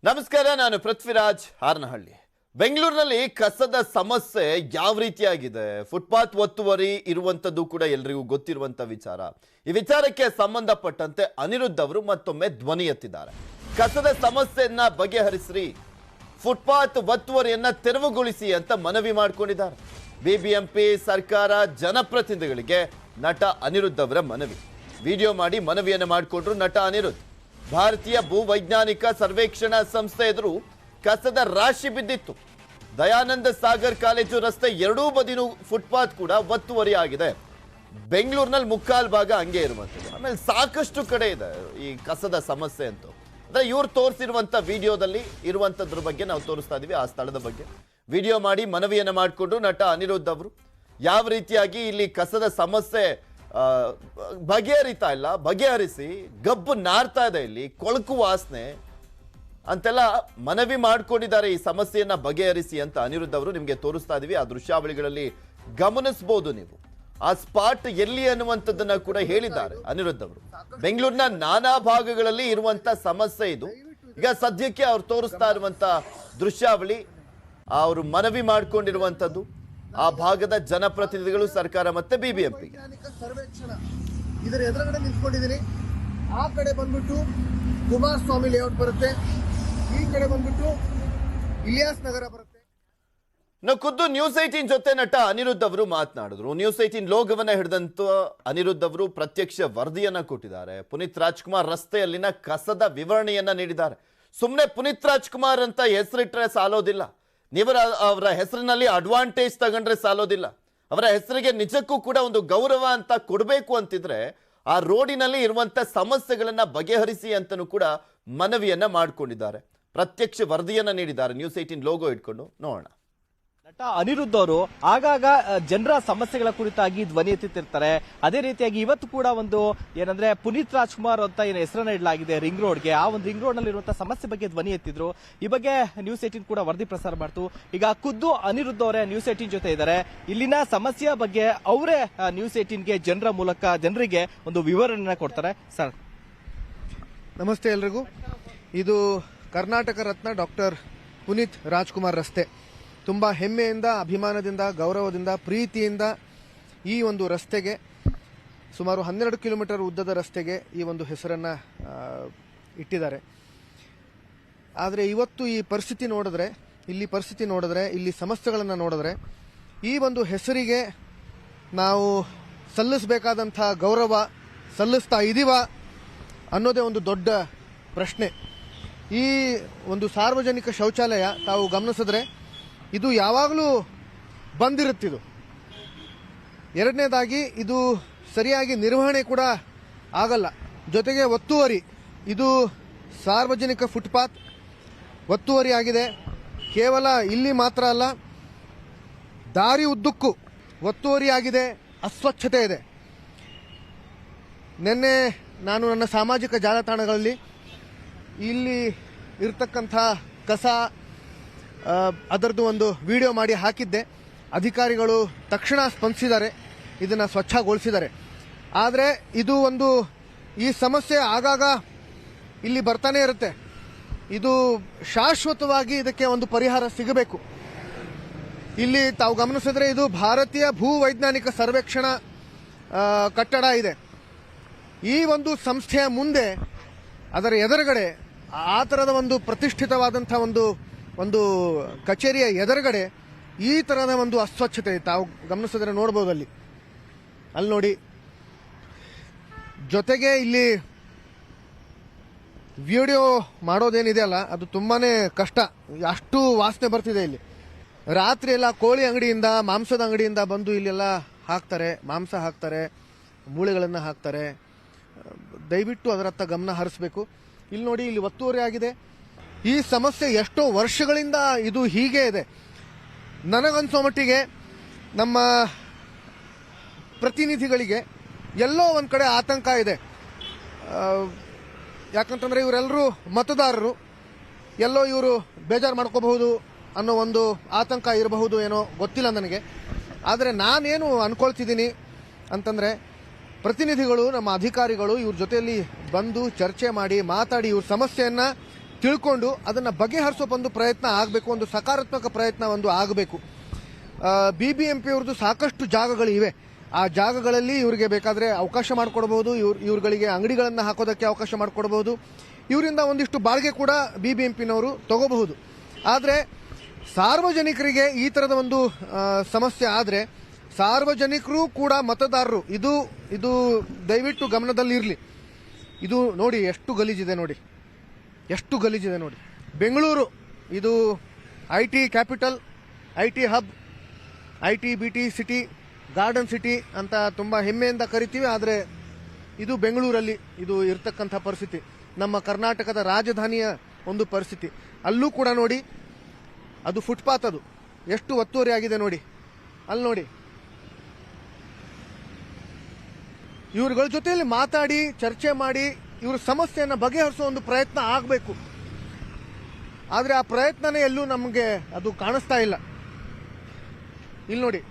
ನಮಸ್ಕಾರ, ನಾನು ಪೃಥ್ವಿರಾಜ್ ಹಾರನಹಳ್ಳಿ. ಬೆಂಗಳೂರಿನಲ್ಲಿ ಕಸದ ಸಮಸ್ಯೆ ಯಾವ ರೀತಿಯಾಗಿದೆ, ಫುಟ್ಪಾತ್ ಒತ್ತುವರಿ ಇರುವಂತದ್ದು ಕೂಡ ಎಲ್ಲರಿಗೂ ಗೊತ್ತಿರುವಂತ ವಿಚಾರ. ಈ ವಿಚಾರಕ್ಕೆ ಸಂಬಂಧಪಟ್ಟಂತೆ ಅನಿರುದ್ಧ್ ಅವರು ಮತ್ತೊಮ್ಮೆ ಧ್ವನಿ ಎತ್ತಿದ್ದಾರೆ. ಕಸದ ಸಮಸ್ಯೆಯನ್ನ ಬಗೆಹರಿಸಿ, ಫುಟ್ಪಾತ್ ಒತ್ತುವರಿಯನ್ನ ತೆರವುಗೊಳಿಸಿ ಅಂತ ಮನವಿ ಮಾಡಿಕೊಂಡಿದ್ದಾರೆ. ಬಿಬಿಎಂಪಿ ಸರ್ಕಾರ ಜನಪ್ರತಿನಿಧಿಗಳಿಗೆ ನಟ ಅನಿರುದ್ಧ್ ಅವರ ಮನವಿ ವಿಡಿಯೋ ಮಾಡಿ ಮನವಿಯನ್ನು ಮಾಡಿಕೊಂಡ್ರು ನಟ ಅನಿರುದ್ಧ್. ಭಾರತೀಯ ಭೂವೈಜ್ಞಾನಿಕ ಸರ್ವೇಕ್ಷಣಾ ಸಂಸ್ಥೆ ಎದುರು ಕಸದ ರಾಶಿ ಬಿದ್ದಿತ್ತು. ದಯಾನಂದ ಸಾಗರ್ ಕಾಲೇಜು ರಸ್ತೆ ಎರಡೂ ಬದಿನೂ ಫುಟ್ಪಾತ್ ಕೂಡ ಒತ್ತುವರಿ ಆಗಿದೆ. ಬೆಂಗಳೂರಿನಲ್ಲಿ ಮುಕ್ಕಾಲ್ ಭಾಗ ಹಂಗೆ ಇರುವಂಥದ್ದು. ಆಮೇಲೆ ಸಾಕಷ್ಟು ಕಡೆ ಇದೆ ಈ ಕಸದ ಸಮಸ್ಯೆ ಅಂತೂ. ಅಂದ್ರೆ ಇವ್ರು ತೋರಿಸಿರುವಂಥ ವಿಡಿಯೋದಲ್ಲಿ ಇರುವಂಥದ್ರ ಬಗ್ಗೆ ನಾವು ತೋರಿಸ್ತಾ ಇದೀವಿ. ಆ ಸ್ಥಳದ ಬಗ್ಗೆ ವಿಡಿಯೋ ಮಾಡಿ ಮನವಿಯನ್ನು ಮಾಡಿಕೊಂಡು ನಟ ಅನಿರುದ್ಧ್ ಅವರು ಯಾವ ರೀತಿಯಾಗಿ ಇಲ್ಲಿ ಕಸದ ಸಮಸ್ಯೆ ಬಗೆಹರಿತಾ ಇಲ್ಲ, ಬಗೆಹರಿಸಿ ಗಬ್ಬು ನಾರ್ತಾ ಇದೆ, ಇಲ್ಲಿ ಕೊಳಕು ವಾಸನೆ ಅಂತೆಲ್ಲ ಮನವಿ ಮಾಡ್ಕೊಂಡಿದ್ದಾರೆ. ಈ ಸಮಸ್ಯೆಯನ್ನ ಬಗೆಹರಿಸಿ ಅಂತ ಅನಿರುದ್ಧ್ ಅವರು ನಿಮಗೆ ತೋರಿಸ್ತಾ ಇದೀವಿ. ಆ ದೃಶ್ಯಾವಳಿಗಳಲ್ಲಿ ಗಮನಿಸಬಹುದು ನೀವು. ಆ ಸ್ಪಾಟ್ ಎಲ್ಲಿ ಅನ್ನುವಂಥದ್ದನ್ನ ಕೂಡ ಹೇಳಿದ್ದಾರೆ ಅನಿರುದ್ಧ್ ಅವರು. ಬೆಂಗಳೂರಿನ ನಾನಾ ಭಾಗಗಳಲ್ಲಿ ಇರುವಂತ ಸಮಸ್ಯೆ ಇದು. ಈಗ ಸದ್ಯಕ್ಕೆ ಅವ್ರು ತೋರಿಸ್ತಾ ಇರುವಂತ ದೃಶ್ಯಾವಳಿ, ಅವರು ಮನವಿ ಮಾಡ್ಕೊಂಡಿರುವಂತದ್ದು ಆ ಭಾಗದ ಜನಪ್ರತಿನಿಧಿಗಳು, ಸರ್ಕಾರ ಮತ್ತೆ ಬಿಬಿಎಂಪಿ ಸರ್ವೇಕ್ಷಣಾ ಇದರ ಎದುರುಗಡೆ ನಿಂತ್ಕೊಂಡಿದ್ದೀನಿ. ಆ ಕಡೆ ಬಂದ್ಬಿಟ್ಟು ಕುಮಾರಸ್ವಾಮಿ ಲೇಔಟ್ ಬರುತ್ತೆ, ಈ ಕಡೆ ಬಂದ್ಬಿಟ್ಟು ಇಲಿಯಾಸ್ ನಗರ ಬರುತ್ತೆ. ನಾವು ಖುದ್ದು ನ್ಯೂಸ್ 18 ಜೊತೆ ನಟ ಅನಿರುದ್ಧ್ ಅವರು ಮಾತನಾಡಿದ್ರು. ನ್ಯೂಸ್ 18 ಲೋಗವನ್ನ ಹಿಡಿದಂತ ಅನಿರುದ್ಧ್ ಅವರು ಪ್ರತ್ಯಕ್ಷ ವರದಿಯನ್ನ ಕೊಟ್ಟಿದ್ದಾರೆ. ಪುನೀತ್ ರಾಜ್ಕುಮಾರ್ ರಸ್ತೆಯಲ್ಲಿನ ಕಸದ ವಿವರಣೆಯನ್ನ ನೀಡಿದ್ದಾರೆ. ಸುಮ್ಮನೆ ಪುನೀತ್ ರಾಜ್ಕುಮಾರ್ ಅಂತ ಹೆಸರಿಟ್ರೆ ಸಾಲೋದಿಲ್ಲ. ನೀವು ಅವರ ಹೆಸರಿನಲ್ಲಿ ಅಡ್ವಾಂಟೇಜ್ ತಗೊಂಡ್ರೆ ಸಾಲೋದಿಲ್ಲ. ಅವರ ಹೆಸರಿಗೆ ನಿಜಕ್ಕೂ ಕೂಡ ಒಂದು ಗೌರವ ಅಂತ ಕೊಡಬೇಕು ಅಂತಿದ್ರೆ ಆ ರೋಡಿನಲ್ಲಿ ಇರುವಂತ ಸಮಸ್ಯೆಗಳನ್ನ ಬಗೆಹರಿಸಿ ಅಂತನೂ ಕೂಡ ಮನವಿಯನ್ನ ಮಾಡಿಕೊಂಡಿದ್ದಾರೆ. ಪ್ರತ್ಯಕ್ಷ ವರದಿಯನ್ನ ನೀಡಿದ್ದಾರೆ ನ್ಯೂಸ್ 18 ಲೋಗೋ ಇಟ್ಕೊಂಡು. ನೋಡೋಣ. ನಟ ಅನಿರುದ್ಧ್ ಅವರು ಆಗಾಗ ಜನರ ಸಮಸ್ಯೆಗಳ ಕುರಿತಾಗಿ ಧ್ವನಿ ಎತ್ತುತ್ತಿರ್ತಾರೆ. ಅದೇ ರೀತಿಯಾಗಿ ಇವತ್ತು ಕೂಡ ಒಂದು ಏನಂದ್ರೆ ಪುನೀತ್ ರಾಜ್ಕುಮಾರ್ ಅಂತ ಏನು ಹೆಸರನ್ನ ಇಡಲಾಗಿದೆ ರಿಂಗ್ ರೋಡ್ಗೆ, ಆ ಒಂದು ರಿಂಗ್ ರೋಡ್ ನಲ್ಲಿ ಇರುವಂತಹ ಸಮಸ್ಯೆ ಬಗ್ಗೆ ಧ್ವನಿ ಎತ್ತಿದ್ರು. ಈ ಬಗ್ಗೆ ನ್ಯೂಸ್ 18 ಕೂಡ ವರದಿ ಪ್ರಸಾರ ಮಾಡ್ತು. ಈಗ ಖುದ್ದು ಅನಿರುದ್ಧ್ ಅವರೇ ನ್ಯೂಸ್ 18 ಜೊತೆ ಇದ್ದಾರೆ. ಇಲ್ಲಿನ ಸಮಸ್ಯೆಯ ಬಗ್ಗೆ ಅವರೇ ನ್ಯೂಸ್ 18ಗೆ ಜನರ ಮೂಲಕ ಜನರಿಗೆ ಒಂದು ವಿವರಣೆ ಕೊಡ್ತಾರೆ. ಸರ್ ನಮಸ್ತೆ ಎಲ್ರಿಗೂ. ಇದು ಕರ್ನಾಟಕ ರತ್ನ ಡಾಕ್ಟರ್ ಪುನೀತ್ ರಾಜ್ಕುಮಾರ್ ರಸ್ತೆ. ತುಂಬ ಹೆಮ್ಮೆಯಿಂದ, ಅಭಿಮಾನದಿಂದ, ಗೌರವದಿಂದ, ಪ್ರೀತಿಯಿಂದ ಈ ಒಂದು ರಸ್ತೆಗೆ, ಸುಮಾರು 12 ಕಿಲೋಮೀಟರ್ ಉದ್ದದ ರಸ್ತೆಗೆ ಈ ಒಂದು ಹೆಸರನ್ನು ಇಟ್ಟಿದ್ದಾರೆ. ಆದರೆ ಇವತ್ತು ಈ ಪರಿಸ್ಥಿತಿ ನೋಡಿದ್ರೆ, ಇಲ್ಲಿ ಸಮಸ್ಯೆಗಳನ್ನು ನೋಡಿದ್ರೆ, ಈ ಒಂದು ಹೆಸರಿಗೆ ನಾವು ಸಲ್ಲಿಸಬೇಕಾದಂಥ ಗೌರವ ಸಲ್ಲಿಸ್ತಾ ಇದ್ದೀವ ಅನ್ನೋದೇ ಒಂದು ದೊಡ್ಡ ಪ್ರಶ್ನೆ. ಈ ಒಂದು ಸಾರ್ವಜನಿಕ ಶೌಚಾಲಯ ತಾವು ಗಮನಿಸಿದ್ರೆ ಇದು ಯಾವಾಗಲೂ ಬಂದಿರುತ್ತಿದ್ದು. ಎರಡನೇದಾಗಿ ಇದು ಸರಿಯಾಗಿ ನಿರ್ವಹಣೆ ಕೂಡ ಆಗಲ್ಲ. ಜೊತೆಗೆ ಒತ್ತುವರಿ, ಇದು ಸಾರ್ವಜನಿಕ ಫುಟ್ಪಾತ್ ಒತ್ತುವರಿ ಆಗಿದೆ. ಕೇವಲ ಇಲ್ಲಿ ಮಾತ್ರ ಅಲ್ಲ, ದಾರಿ ಉದ್ದಕ್ಕೂ ಒತ್ತುವರಿ ಆಗಿದೆ, ಅಸ್ವಚ್ಛತೆ ಇದೆ. ನಿನ್ನೆ ನಾನು ನನ್ನ ಸಾಮಾಜಿಕ ಜಾಲತಾಣಗಳಲ್ಲಿ ಇಲ್ಲಿ ಇರ್ತಕ್ಕಂಥ ಕಸ ಅದರದ್ದು ಒಂದು ವಿಡಿಯೋ ಮಾಡಿ ಹಾಕಿದ್ದೆ. ಅಧಿಕಾರಿಗಳು ತಕ್ಷಣ ಸ್ಪಂದಿಸಿದ್ದಾರೆ, ಇದನ್ನು ಸ್ವಚ್ಛಗೊಳಿಸಿದ್ದಾರೆ. ಆದರೆ ಇದು ಒಂದು ಈ ಸಮಸ್ಯೆ ಆಗಾಗ ಇಲ್ಲಿ ಬರ್ತಾನೆ ಇರುತ್ತೆ. ಇದು ಶಾಶ್ವತವಾಗಿ ಇದಕ್ಕೆ ಒಂದು ಪರಿಹಾರ ಸಿಗಬೇಕು. ಇಲ್ಲಿ ತಾವು ಗಮನಿಸಿದ್ರೆ ಇದು ಭಾರತೀಯ ಭೂವೈಜ್ಞಾನಿಕ ಸರ್ವೇಕ್ಷಣಾ ಕಟ್ಟಡ ಇದೆ. ಈ ಒಂದು ಸಂಸ್ಥೆಯ ಮುಂದೆ, ಅದರ ಎದುರುಗಡೆ, ಆ ಥರದ ಒಂದು ಪ್ರತಿಷ್ಠಿತವಾದಂಥ ಒಂದು ಕಚೇರಿಯ ಎದುರುಗಡೆ ಈ ಥರದ ಒಂದು ಅಸ್ವಚ್ಛತೆ ತಾವು ಗಮನಿಸಿದ್ರೆ ನೋಡ್ಬೋದು. ಅಲ್ಲಿ ನೋಡಿ. ಜೊತೆಗೆ ಇಲ್ಲಿ ವಿಡಿಯೋ ಮಾಡೋದೇನಿದೆ ಅಲ್ಲ, ಅದು ತುಂಬಾನೇ ಕಷ್ಟ. ಅಷ್ಟು ವಾಸನೆ ಬರ್ತಿದೆ ಇಲ್ಲಿ. ರಾತ್ರಿ ಎಲ್ಲ ಕೋಳಿ ಅಂಗಡಿಯಿಂದ, ಮಾಂಸದ ಅಂಗಡಿಯಿಂದ ಬಂದು ಇಲ್ಲೆಲ್ಲ ಹಾಕ್ತಾರೆ, ಮಾಂಸ ಹಾಕ್ತಾರೆ, ಮೂಳೆಗಳನ್ನು ಹಾಕ್ತಾರೆ. ದಯವಿಟ್ಟು ಅದರತ್ತ ಗಮನ ಹರಿಸಬೇಕು. ಇಲ್ಲಿ ನೋಡಿ, ಇಲ್ಲಿ ಒತ್ತುವರಿ ಆಗಿದೆ. ಈ ಸಮಸ್ಯೆ ಎಷ್ಟೋ ವರ್ಷಗಳಿಂದ ಇದು ಹೀಗೆ ಇದೆ. ನನಗನ್ಸೋ ಮಟ್ಟಿಗೆ ನಮ್ಮ ಪ್ರತಿನಿಧಿಗಳಿಗೆ ಎಲ್ಲೋ ಒಂದು ಕಡೆ ಆತಂಕ ಇದೆ. ಯಾಕಂತಂದ್ರೆ ಇವರೆಲ್ಲರೂ ಮತದಾರರು, ಎಲ್ಲೋ ಇವರು ಬೇಜಾರು ಮಾಡ್ಕೋಬಹುದು ಅನ್ನೋ ಒಂದು ಆತಂಕ ಇರಬಹುದು, ಏನೋ ಗೊತ್ತಿಲ್ಲ ನನಗೆ. ಆದರೆ ನಾನೇನು ಅನ್ಕೊಳ್ತಿದ್ದೀನಿ ಅಂತಂದ್ರೆ, ಪ್ರತಿನಿಧಿಗಳು, ನಮ್ಮ ಅಧಿಕಾರಿಗಳು ಇವ್ರ ಜೊತೆಯಲ್ಲಿ ಬಂದು ಚರ್ಚೆ ಮಾಡಿ ಮಾತಾಡಿ ಇವ್ರ ಸಮಸ್ಯೆಯನ್ನ ತಿಳ್ಕೊಂಡು ಅದನ್ನು ಬಗೆಹರಿಸೋ ಒಂದು ಪ್ರಯತ್ನ ಆಗಬೇಕು, ಒಂದು ಸಕಾರಾತ್ಮಕ ಪ್ರಯತ್ನ ಒಂದು ಆಗಬೇಕು. BBMP ಅವ್ರದ್ದು ಸಾಕಷ್ಟು ಜಾಗಗಳು ಇವೆ. ಆ ಜಾಗಗಳಲ್ಲಿ ಇವರಿಗೆ ಬೇಕಾದರೆ ಅವಕಾಶ ಮಾಡಿಕೊಡ್ಬೋದು, ಇವ್ರುಗಳಿಗೆ ಅಂಗಡಿಗಳನ್ನು ಹಾಕೋದಕ್ಕೆ ಅವಕಾಶ ಮಾಡಿಕೊಡ್ಬೋದು, ಇವರಿಂದ ಒಂದಿಷ್ಟು ಬಾಡಿಗೆ ಕೂಡ BBMPನವರು ತಗೋಬಹುದು. ಆದರೆ ಸಾರ್ವಜನಿಕರಿಗೆ ಈ ಥರದ ಒಂದು ಸಮಸ್ಯೆ ಆದರೆ ಸಾರ್ವಜನಿಕರು ಕೂಡ ಮತದಾರರು ಇದು ದಯವಿಟ್ಟು ಗಮನದಲ್ಲಿರಲಿ. ಇದು ನೋಡಿ ಎಷ್ಟು ಗಲೀಜಿದೆ ನೋಡಿ, ಎಷ್ಟು ಗಲೀಜಿದೆ ನೋಡಿ. ಬೆಂಗಳೂರು ಇದು IT capital, IT hub, IT-BT city, garden city ಅಂತ ತುಂಬ ಹೆಮ್ಮೆಯಿಂದ ಕರಿತೀವಿ. ಆದರೆ ಇದು ಬೆಂಗಳೂರಲ್ಲಿ ಇದು ಇರ್ತಕ್ಕಂಥ ಪರಿಸ್ಥಿತಿ, ನಮ್ಮ ಕರ್ನಾಟಕದ ರಾಜಧಾನಿಯ ಒಂದು ಪರಿಸ್ಥಿತಿ. ಅಲ್ಲೂ ಕೂಡ ನೋಡಿ ಅದು ಫುಟ್ಪಾತ್, ಅದು ಎಷ್ಟು ಒತ್ತುವರಿ ಆಗಿದೆ ನೋಡಿ. ಅಲ್ಲಿ ನೋಡಿ, ಇವ್ರುಗಳ ಜೊತೆಯಲ್ಲಿ ಮಾತಾಡಿ ಚರ್ಚೆ ಮಾಡಿ ಇವ್ರ ಸಮಸ್ಯೆಯನ್ನು ಬಗೆಹರಿಸೋ ಒಂದು ಪ್ರಯತ್ನ ಆಗಬೇಕು. ಆದರೆ ಆ ಪ್ರಯತ್ನನೇ ಎಲ್ಲೂ ನಮಗೆ ಅದು ಕಾಣಿಸ್ತಾ ಇಲ್ಲ. ಇಲ್ಲಿ ನೋಡಿ,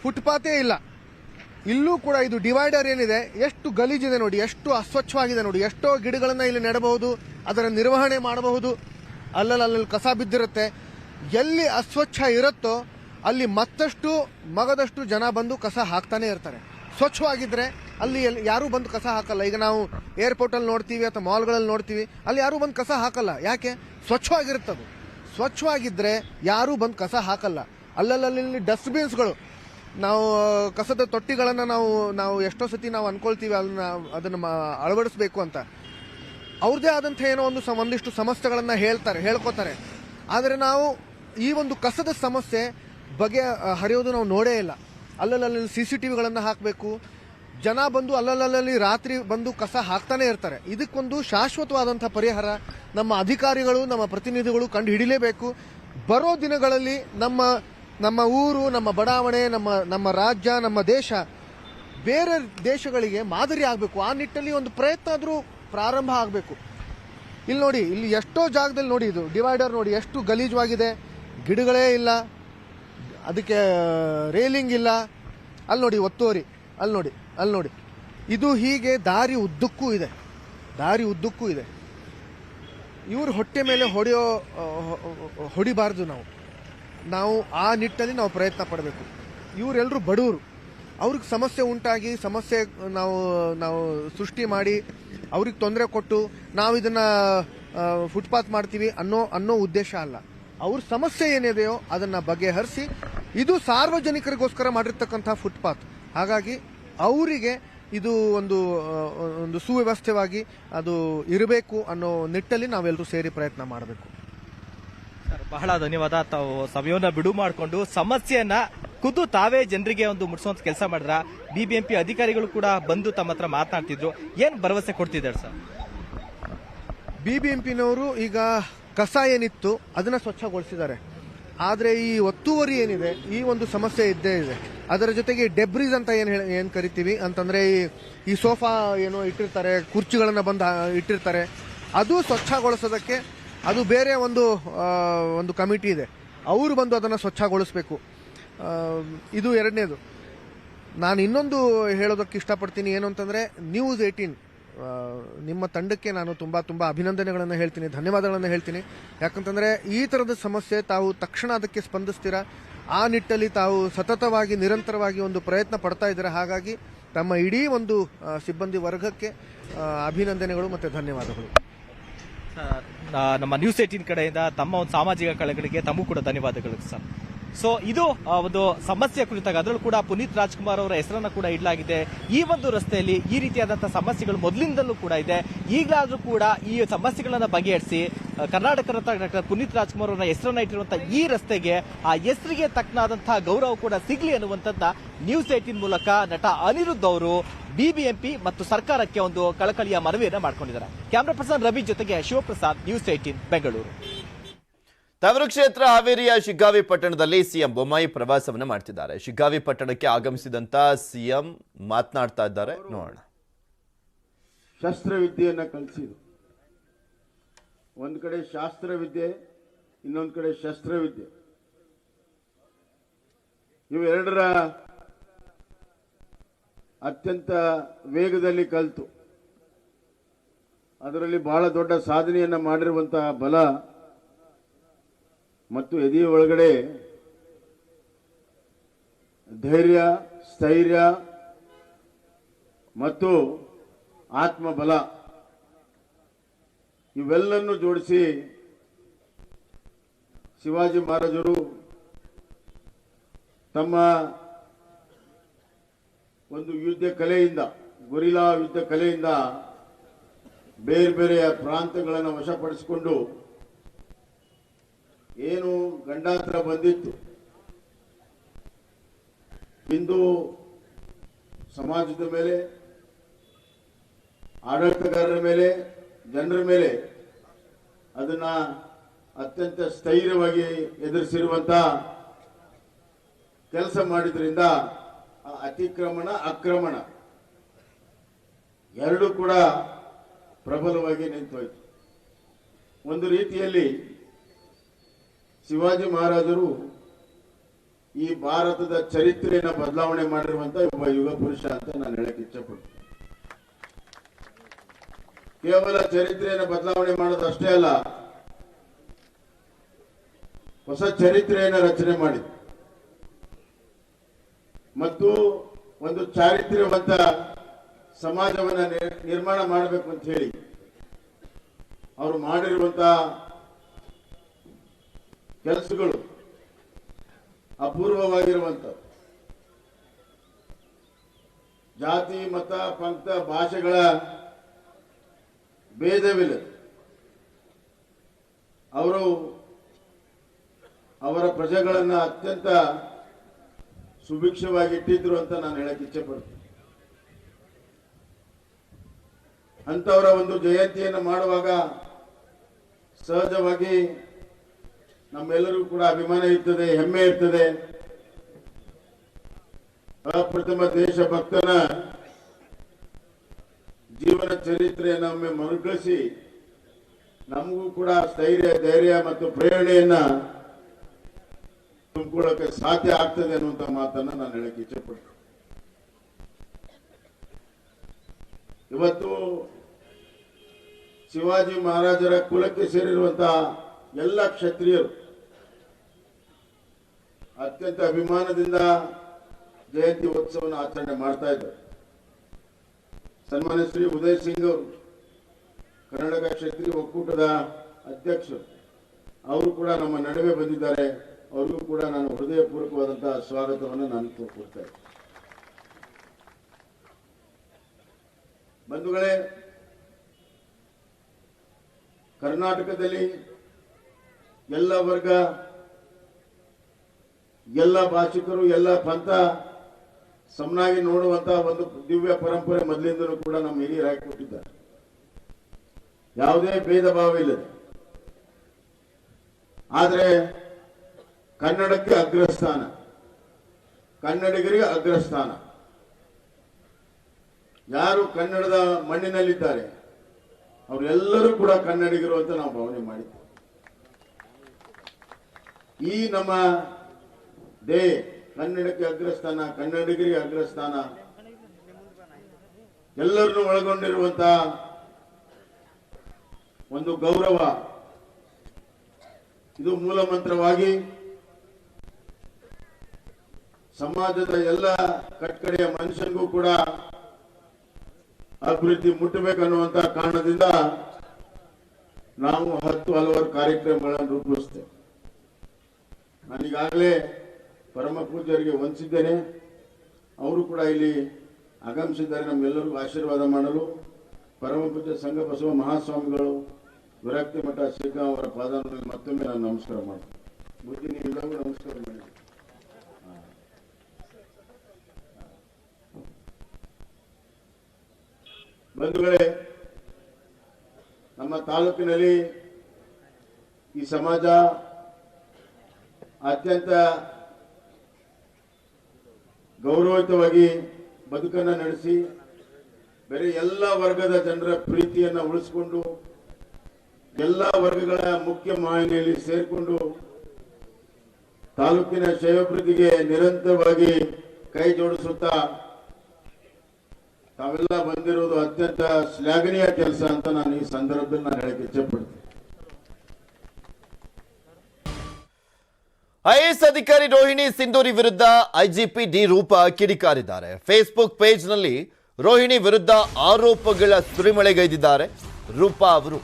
ಫುಟ್ಪಾತೇ ಇಲ್ಲ. ಇಲ್ಲೂ ಕೂಡ ಇದು ಡಿವೈಡರ್ ಏನಿದೆ ಎಷ್ಟು ಗಲೀಜಿದೆ ನೋಡಿ, ಎಷ್ಟು ಅಸ್ವಚ್ಛವಾಗಿದೆ ನೋಡಿ. ಎಷ್ಟೋ ಗಿಡಗಳನ್ನು ಇಲ್ಲಿ ನೆಡಬಹುದು, ಅದರ ನಿರ್ವಹಣೆ ಮಾಡಬಹುದು. ಅಲ್ಲಲ್ಲಿ ಕಸ ಬಿದ್ದಿರುತ್ತೆ. ಎಲ್ಲಿ ಅಸ್ವಚ್ಛ ಇರುತ್ತೋ ಅಲ್ಲಿ ಮತ್ತಷ್ಟು ಮಗದಷ್ಟು ಜನ ಬಂದು ಕಸ ಹಾಕ್ತಾನೆ ಇರ್ತಾರೆ. ಸ್ವಚ್ಛವಾಗಿದ್ರೆ ಅಲ್ಲಿ ಯಾರೂ ಬಂದು ಕಸ ಹಾಕಲ್ಲ. ಈಗ ನಾವು ಏರ್ಪೋರ್ಟಲ್ಲಿ ನೋಡ್ತೀವಿ ಅಥವಾ ಮಾಲ್ಗಳಲ್ಲಿ ನೋಡ್ತೀವಿ, ಅಲ್ಲಿ ಯಾರೂ ಬಂದು ಕಸ ಹಾಕಲ್ಲ. ಯಾಕೆ? ಸ್ವಚ್ಛವಾಗಿರುತ್ತದು. ಸ್ವಚ್ಛವಾಗಿದ್ದರೆ ಯಾರೂ ಬಂದು ಕಸ ಹಾಕಲ್ಲ. ಅಲ್ಲಲ್ಲಿ ಡಸ್ಟ್ಬಿನ್ಸ್ಗಳು, ನಾವು ಕಸದ ತೊಟ್ಟಿಗಳನ್ನು ನಾವು ಎಷ್ಟೋ ಸತಿ ನಾವು ಅನ್ಕೊಳ್ತೀವಿ ಅದನ್ನು ಅಳವಡಿಸ್ಬೇಕು ಅಂತ. ಅವ್ರದ್ದೇ ಆದಂಥ ಏನೋ ಒಂದಿಷ್ಟು ಸಮಸ್ಯೆಗಳನ್ನು ಹೇಳ್ಕೋತಾರೆ. ಆದರೆ ನಾವು ಈ ಒಂದು ಕಸದ ಸಮಸ್ಯೆ ಹರಿಯೋದು ನಾವು ನೋಡೇ ಇಲ್ಲ. ಅಲ್ಲಲ್ಲಿ CCTVಗಳನ್ನು ಹಾಕಬೇಕು. ಜನ ಬಂದು ಅಲ್ಲಲ್ಲಿ ರಾತ್ರಿ ಬಂದು ಕಸ ಹಾಕ್ತಾನೆ ಇರ್ತಾರೆ. ಇದಕ್ಕೊಂದು ಶಾಶ್ವತವಾದಂಥ ಪರಿಹಾರ ನಮ್ಮ ಅಧಿಕಾರಿಗಳು, ನಮ್ಮ ಪ್ರತಿನಿಧಿಗಳು ಕಂಡು ಹಿಡಿಲೇಬೇಕು. ಬರೋ ದಿನಗಳಲ್ಲಿ ನಮ್ಮ ಊರು, ನಮ್ಮ ಬಡಾವಣೆ, ನಮ್ಮ ರಾಜ್ಯ, ನಮ್ಮ ದೇಶ ಬೇರೆ ದೇಶಗಳಿಗೆ ಮಾದರಿ ಆಗಬೇಕು. ಆ ನಿಟ್ಟಲ್ಲಿ ಒಂದು ಪ್ರಯತ್ನ ಆದರೂ ಪ್ರಾರಂಭ ಆಗಬೇಕು. ಇಲ್ಲಿ ನೋಡಿ, ಇಲ್ಲಿ ಎಷ್ಟೋ ಜಾಗದಲ್ಲಿ ನೋಡಿ, ಇದು ಡಿವೈಡರ್ ನೋಡಿ ಎಷ್ಟು ಗಲೀಜವಾಗಿದೆ. ಗಿಡಗಳೇ ಇಲ್ಲ, ಅದಕ್ಕೆ ರೇಲಿಂಗ್ ಇಲ್ಲ. ಅಲ್ಲಿ ನೋಡಿ ಒತ್ತುವರಿ, ಅಲ್ಲಿ ನೋಡಿ. ಇದು ಹೀಗೆ ದಾರಿ ಉದ್ದಕ್ಕೂ ಇದೆ. ಇವ್ರ ಹೊಟ್ಟೆ ಮೇಲೆ ಹೊಡಿಬಾರ್ದು. ನಾವು ಆ ನಿಟ್ಟಲ್ಲಿ ನಾವು ಪ್ರಯತ್ನ ಪಡಬೇಕು. ಇವರೆಲ್ಲರೂ ಬಡವರು, ಅವ್ರಿಗೆ ಸಮಸ್ಯೆ ಉಂಟಾಗಿ ಸಮಸ್ಯೆ ನಾವು ಸೃಷ್ಟಿ ಮಾಡಿ ಅವ್ರಿಗೆ ತೊಂದರೆ ಕೊಟ್ಟು ನಾವು ಇದನ್ನು ಫುಟ್ಪಾತ್ ಮಾಡ್ತೀವಿ ಅನ್ನೋ ಉದ್ದೇಶ ಅಲ್ಲ. ಅವ್ರ ಸಮಸ್ಯೆ ಏನಿದೆಯೋ ಅದನ್ನು ಬಗೆಹರಿಸಿ, ಇದು ಸಾರ್ವಜನಿಕರಿಗೋಸ್ಕರ ಮಾಡಿರ್ತಕ್ಕಂಥ ಫುಟ್ಪಾತ್. ಹಾಗಾಗಿ ಅವರಿಗೆ ಇದು ಒಂದು ಸುವ್ಯವಸ್ಥೆವಾಗಿ ಅದು ಇರಬೇಕು ಅನ್ನೋ ನಿಟ್ಟಲ್ಲಿ ನಾವೆಲ್ಲರೂ ಸೇರಿ ಪ್ರಯತ್ನ ಮಾಡಬೇಕು. ಬಹಳ ಧನ್ಯವಾದ. ತಾವು ಸಮಯವನ್ನ ಬಿಡು ಮಾಡಿಕೊಂಡು ಸಮಸ್ಯೆಯನ್ನ ಖುದ್ದು ತಾವೇ ಜನರಿಗೆ ಮುಟ್ಟಿಸುವಂತ ಕೆಲಸ ಮಾಡಿದ್ರ. BBMP ಅಧಿಕಾರಿಗಳು ಕೂಡ ಬಂದು ತಮ್ಮ ಹತ್ರ ಮಾತನಾಡ್ತಿದ್ರು. ಏನ್ ಭರವಸೆ ಕೊಡ್ತಿದ್ದಾರೆ ಸರ್? BBMPನವರು ಈಗ ಕಸ ಏನಿತ್ತು ಅದನ್ನ ಸ್ವಚ್ಛಗೊಳಿಸಿದ್ದಾರೆ. ಆದರೆ ಈ ಒತ್ತುವರಿ ಏನಿದೆ, ಈ ಒಂದು ಸಮಸ್ಯೆ ಇದ್ದೇ ಇದೆ. ಅದರ ಜೊತೆಗೆ ಡೆಬ್ರೀಸ್ ಅಂತ ಏನ್ ಕರಿತೀವಿ ಅಂತಂದ್ರೆ, ಈ ಸೋಫಾ ಏನೋ ಇಟ್ಟಿರ್ತಾರೆ, ಕುರ್ಚಿಗಳನ್ನ ಬಂದು ಇಟ್ಟಿರ್ತಾರೆ, ಅದು ಸ್ವಚ್ಛಗೊಳಿಸೋದಕ್ಕೆ ಅದು ಬೇರೆ ಒಂದು ಕಮಿಟಿ ಇದೆ, ಅವರು ಬಂದು ಅದನ್ನು ಸ್ವಚ್ಛಗೊಳಿಸಬೇಕು. ಇದು ಎರಡನೇದು. ನಾನು ಇನ್ನೊಂದು ಹೇಳೋದಕ್ಕೆ ಇಷ್ಟಪಡ್ತೀನಿ, ಏನು ಅಂತಂದರೆ News18 ನಿಮ್ಮ ತಂಡಕ್ಕೆ ನಾನು ತುಂಬ ಅಭಿನಂದನೆಗಳನ್ನು ಹೇಳ್ತೀನಿ, ಧನ್ಯವಾದಗಳನ್ನು ಹೇಳ್ತೀನಿ. ಯಾಕಂತಂದರೆ ಈ ಥರದ ಸಮಸ್ಯೆ ತಾವು ತಕ್ಷಣ ಅದಕ್ಕೆ ಸ್ಪಂದಿಸ್ತೀರಾ. ಆ ನಿಟ್ಟಲ್ಲಿ ತಾವು ಸತತವಾಗಿ ನಿರಂತರವಾಗಿ ಒಂದು ಪ್ರಯತ್ನ ಪಡ್ತಾ ಇದ್ದೀರಾ. ಹಾಗಾಗಿ ತಮ್ಮ ಇಡೀ ಒಂದು ಸಿಬ್ಬಂದಿ ವರ್ಗಕ್ಕೆ ಅಭಿನಂದನೆಗಳು ಮತ್ತು ಧನ್ಯವಾದಗಳು. ನಮ್ಮ News18 ಕಡೆಯಿಂದ ತಮ್ಮ ಒಂದು ಸಾಮಾಜಿಕ ಕಳಕಳಿಗೆ ತಮಗೂ ಕೂಡ ಧನ್ಯವಾದಗಳು ಸರ್. ಸೊ ಇದು ಒಂದು ಸಮಸ್ಯೆ ಕುರಿತಾಗ ಅದರಲ್ಲೂ ಕೂಡ ಪುನೀತ್ ರಾಜ್ಕುಮಾರ್ ಅವರ ಹೆಸರನ್ನ ಕೂಡ ಇಡಲಾಗಿದೆ. ಈ ಒಂದು ರಸ್ತೆಯಲ್ಲಿ ಈ ರೀತಿಯಾದಂತಹ ಸಮಸ್ಯೆಗಳು ಮೊದಲಿಂದಲೂ ಕೂಡ ಇದೆ. ಈಗಲಾದ್ರೂ ಕೂಡ ಈ ಸಮಸ್ಯೆಗಳನ್ನ ಬಗೆಹರಿಸಿ ಕರ್ನಾಟಕ ರತ್ನ ಡಾಕ್ಟರ್ ಪುನೀತ್ ರಾಜ್ಕುಮಾರ್ ಅವರ ಹೆಸರನ್ನ ಇಟ್ಟಿರುವಂತಹ ಈ ರಸ್ತೆಗೆ ಆ ಹೆಸರಿಗೆ ತಕ್ಕನಾದಂತಹ ಗೌರವ ಕೂಡ ಸಿಗ್ಲಿ ಅನ್ನುವಂಥದ್ದನ್ನ News18 ಮೂಲಕ ನಟ ಅನಿರುದ್ಧ್ ಅವರು BBMP ಮತ್ತು ಸರ್ಕಾರಕ್ಕೆ ಒಂದು ಕಳಕಳಿಯ ಮನವಿಯನ್ನ ಮಾಡ್ಕೊಂಡಿದ್ದಾರೆ. ಕ್ಯಾಮರಾ ಪರ್ಸನ್ ರವಿ ಜೊತೆಗೆ ಶಿವಪ್ರಸಾದ್, News18 ಬೆಂಗಳೂರು. ತವರು ಕ್ಷೇತ್ರ ಹಾವೇರಿಯ ಶಿಗ್ಗಾವಿ ಪಟ್ಟಣದಲ್ಲಿ ಸಿಎಂ ಬೊಮ್ಮಾಯಿ ಪ್ರವಾಸವನ್ನು ಮಾಡ್ತಿದ್ದಾರೆ. ಶಿಗ್ಗಾವಿ ಪಟ್ಟಣಕ್ಕೆ ಆಗಮಿಸಿದಂತ ಸಿಎಂ ಮಾತನಾಡ್ತಾ ಇದ್ದಾರೆ, ನೋಡೋಣ. ಶಸ್ತ್ರವಿದ್ಯೆಯನ್ನ ಕಲಿಸಿದ್ರು. ಒಂದ್ ಕಡೆ ಶಾಸ್ತ್ರವಿದ್ಯೆ, ಇನ್ನೊಂದು ಕಡೆ ಶಸ್ತ್ರವಿದ್ಯೆ. ಇವೆರಡರ ಅತ್ಯಂತ ವೇಗದಲ್ಲಿ ಕಲಿತು ಅದರಲ್ಲಿ ಬಹಳ ದೊಡ್ಡ ಸಾಧನೆಯನ್ನು ಮಾಡಿರುವಂತಹ ಬಲ ಮತ್ತು ಎದೆಯ ಒಳಗಡೆ ಧೈರ್ಯ, ಸ್ಥೈರ್ಯ ಮತ್ತು ಆತ್ಮಬಲ ಇವೆಲ್ಲನ್ನು ಜೋಡಿಸಿ ಶಿವಾಜಿ ಮಹಾರಾಜರು ತಮ್ಮ ಒಂದು ಯುದ್ಧ ಕಲೆಯಿಂದ, ಗೊರಿಲ್ಲಾ ಯುದ್ಧ ಕಲೆಯಿಂದ ಬೇರೆ ಬೇರೆ ಪ್ರಾಂತಗಳನ್ನು ವಶಪಡಿಸಿಕೊಂಡು ಏನು ಗಂಡಾಂತರ ಬಂದಿತ್ತು, ಹಿಂದೂ ಸಮಾಜದ ಮೇಲೆ, ಆಡಳಿತಗಾರರ ಮೇಲೆ, ಜನರ ಮೇಲೆ ಅದನ್ನ ಅತ್ಯಂತ ಸ್ಥೈರ್ಯವಾಗಿ ಎದುರಿಸಿರುವಂತ ಕೆಲಸ ಮಾಡಿದ್ರಿಂದ ಅತಿಕ್ರಮಣ, ಆಕ್ರಮಣ ಎರಡೂ ಕೂಡ ಪ್ರಬಲವಾಗಿ ನಿಂತೋಯ್ತು. ಒಂದು ರೀತಿಯಲ್ಲಿ ಶಿವಾಜಿ ಮಹಾರಾಜರು ಈ ಭಾರತದ ಚರಿತ್ರೆಯನ್ನು ಬದಲಾವಣೆ ಮಾಡಿರುವಂತ ಒಬ್ಬ ಯುಗ ಪುರುಷ ಅಂತ ನಾನು ಹೇಳಕ್ ಇಚ್ಛಪಡ್ತೀನಿ. ಕೇವಲ ಚರಿತ್ರೆಯನ್ನು ಬದಲಾವಣೆ ಮಾಡೋದು ಅಷ್ಟೇ ಅಲ್ಲ, ಹೊಸ ಚರಿತ್ರೆಯನ್ನು ರಚನೆ ಮಾಡಿದ್ರು ಮತ್ತು ಒಂದು ಚಾರಿತ್ರ್ಯವಂತ ಸಮಾಜವನ್ನು ನಿರ್ಮಾಣ ಮಾಡಬೇಕು ಅಂತ ಹೇಳಿ ಅವರು ಮಾಡಿರುವಂತಹ ಕೆಲಸಗಳು ಅಪೂರ್ವವಾಗಿರುವಂತ. ಜಾತಿ, ಮತ, ಪಂಥ, ಭಾಷೆಗಳ ಭೇದವಿಲ್ಲ. ಅವರು ಅವರ ಪ್ರಜೆಗಳನ್ನ ಅತ್ಯಂತ ಸುಭಿಕ್ಷವಾಗಿ ಇಟ್ಟಿದ್ರು ಅಂತ ನಾನು ಹೇಳಕ್ ಇಚ್ಛೆ ಪಡ್ತೀನಿ. ಅಂತವರ ಒಂದು ಜಯಂತಿಯನ್ನು ಮಾಡುವಾಗ ಸಹಜವಾಗಿ ನಮ್ಮೆಲ್ಲರಿಗೂ ಕೂಡ ಅಭಿಮಾನ ಇರ್ತದೆ, ಹೆಮ್ಮೆ ಇರ್ತದೆ. ಅಪ್ರಥಮ ದೇಶಭಕ್ತನ ಜೀವನ ಚರಿತ್ರೆಯನ್ನು ಒಮ್ಮೆ ಮರುಕಳಿಸಿ ನಮಗೂ ಕೂಡ ಸ್ಥೈರ್ಯ, ಧೈರ್ಯ ಮತ್ತು ಪ್ರೇರಣೆಯನ್ನ ತುಂಬಿಕೊಳ್ಳಕ್ಕೆ ಸಾಧ್ಯ ಆಗ್ತದೆ ಅನ್ನುವಂತ ಮಾತನ್ನ ನಾನು ಹೇಳಕ್ಕೆ ಇಚ್ಛೆ ಪಡ್ತೀನಿ. ಇವತ್ತು ಶಿವಾಜಿ ಮಹಾರಾಜರ ಕುಲಕ್ಕೆ ಸೇರಿರುವಂತಹ ಎಲ್ಲ ಕ್ಷತ್ರಿಯರು ಅತ್ಯಂತ ಅಭಿಮಾನದಿಂದ ಜಯಂತಿ ಉತ್ಸವವನ್ನು ಆಚರಣೆ ಮಾಡ್ತಾ ಇದ್ದಾರೆ. ಸನ್ಮಾನ್ಯ ಶ್ರೀ ಉದಯ್ ಸಿಂಗ್ ಅವರು ಕರ್ನಾಟಕ ಕ್ಷತ್ರಿಯ ಒಕ್ಕೂಟದ ಅಧ್ಯಕ್ಷರು, ಅವರು ಕೂಡ ನಮ್ಮ ನಡುವೆ ಬಂದಿದ್ದಾರೆ. ಅವ್ರಿಗೂ ಕೂಡ ನಾನು ಹೃದಯಪೂರ್ವಕವಾದಂತಹ ಸ್ವಾಗತವನ್ನು ನಾನು ಕೊಡ್ತಾ ಇದ್ದೇನೆ. ಬಂಧುಗಳೇ, ಕರ್ನಾಟಕದಲ್ಲಿ ಎಲ್ಲ ವರ್ಗ, ಎಲ್ಲ ಭಾಷಿಕರು, ಎಲ್ಲ ಪಂಥ ಸಮನಾಗಿ ನೋಡುವಂತಹ ಒಂದು ದಿವ್ಯ ಪರಂಪರೆ ಮೊದಲಿಂದಲೂ ಕೂಡ ನಮ್ಮ ಹಿರಿಯರು ಹಾಕಿಕೊಟ್ಟಿದ್ದಾರೆ. ಯಾವುದೇ ಭೇದ ಭಾವ ಇಲ್ಲದೆ. ಆದರೆ ಕನ್ನಡಕ್ಕೆ ಅಗ್ರಸ್ಥಾನ, ಕನ್ನಡಿಗರಿಗೆ ಅಗ್ರಸ್ಥಾನ. ಯಾರು ಕನ್ನಡದ ಮಣ್ಣಿನಲ್ಲಿದ್ದಾರೆ ಅವರೆಲ್ಲರೂ ಕೂಡ ಕನ್ನಡಿಗರು ಅಂತ ನಾವು ಭಾವನೆ ಮಾಡಿದ್ದೇವೆ. ಈ ನಮ್ಮ ಕನ್ನಡಕ್ಕೆ ಅಗ್ರಸ್ಥಾನ, ಕನ್ನಡಿಗರಿಗೆ ಅಗ್ರಸ್ಥಾನ, ಎಲ್ಲರನ್ನು ಒಳಗೊಂಡಿರುವಂತಹ ಒಂದು ಗೌರವ, ಇದು ಮೂಲ ಮಂತ್ರವಾಗಿ ಸಮಾಜದ ಎಲ್ಲ ಕಟ್ಕಡೆಯ ಮನುಷ್ಯನಿಗೂ ಕೂಡ ಅಭಿವೃದ್ಧಿ ಮುಟ್ಟಬೇಕನ್ನುವಂತ ಕಾರಣದಿಂದ ನಾವು ಹಲವಾರು ಕಾರ್ಯಕ್ರಮಗಳನ್ನು ರೂಪಿಸ್ತೇವೆ. ನಾನೀಗಾಗಲೇ ಪರಮ ಪೂಜ್ಯರಿಗೆ ವಂದಿಸಿದ್ದೇನೆ. ಅವರು ಕೂಡ ಇಲ್ಲಿ ಆಗಮಿಸಿದ್ದಾರೆ ನಮ್ಮೆಲ್ಲರಿಗೂ ಆಶೀರ್ವಾದ ಮಾಡಲು. ಪರಮ ಪೂಜ್ಯ ಸಂಘ ಬಸವ ಮಹಾಸ್ವಾಮಿಗಳು ವಿರಕ್ತಿ ಮಠ ಶ್ರೀಗಾಂವ್ ಅವರ ಪಾದಾಂತದಲ್ಲಿ ಮತ್ತೊಮ್ಮೆ ನಾನು ನಮಸ್ಕಾರ ಮಾಡ್ತೀನಿ. ಬುದ್ಧಿ ನೀವೆಲ್ಲರಿಗೂ ನಮಸ್ಕಾರ ಮಾಡಿ. ಬಂಧುಗಳೇ, ನಮ್ಮ ತಾಲೂಕಿನಲ್ಲಿ ಈ ಸಮಾಜ ಅತ್ಯಂತ ಗೌರವಯುತವಾಗಿ ಬದುಕನ್ನು ನಡೆಸಿ ಬೇರೆ ಎಲ್ಲ ವರ್ಗದ ಜನರ ಪ್ರೀತಿಯನ್ನು ಉಳಿಸಿಕೊಂಡು ಎಲ್ಲ ವರ್ಗಗಳ ಮುಖ್ಯ ವಾಹಿನಿಯಲ್ಲಿ ಸೇರಿಕೊಂಡು ತಾಲೂಕಿನ ಶ್ರೇಯೋಭಿವೃದ್ಧಿಗೆ ನಿರಂತರವಾಗಿ ಕೈ ಜೋಡಿಸುತ್ತಾ ತಾವೆಲ್ಲ ಬಂದಿರೋದು ಅತ್ಯಂತ ಶ್ಲಾಘನೀಯ ಕೆಲಸ ಅಂತ ನಾನು ಈ ಸಂದರ್ಭದಲ್ಲಿ ಹೇಳಕ್ಕೆ ಇಚ್ಛೆ ಪಡ್ತೀನಿ. ಐಎಎಸ್ ಅಧಿಕಾರಿ ರೋಹಿಣಿ ಸಿಂಧೂರಿ ವಿರುದ್ಧ ಐಜಿಪಿ ಡಿ ರೂಪಾ ಕಿಡಿಕಾರಿದ್ದಾರೆ. ಫೇಸ್ಬುಕ್ ಪೇಜ್ನಲ್ಲಿ ರೋಹಿಣಿ ವಿರುದ್ಧ ಆರೋಪಗಳ ಸುರಿಮಳೆಗೈದಿದ್ದಾರೆ. ರೂಪಾ ಅವರು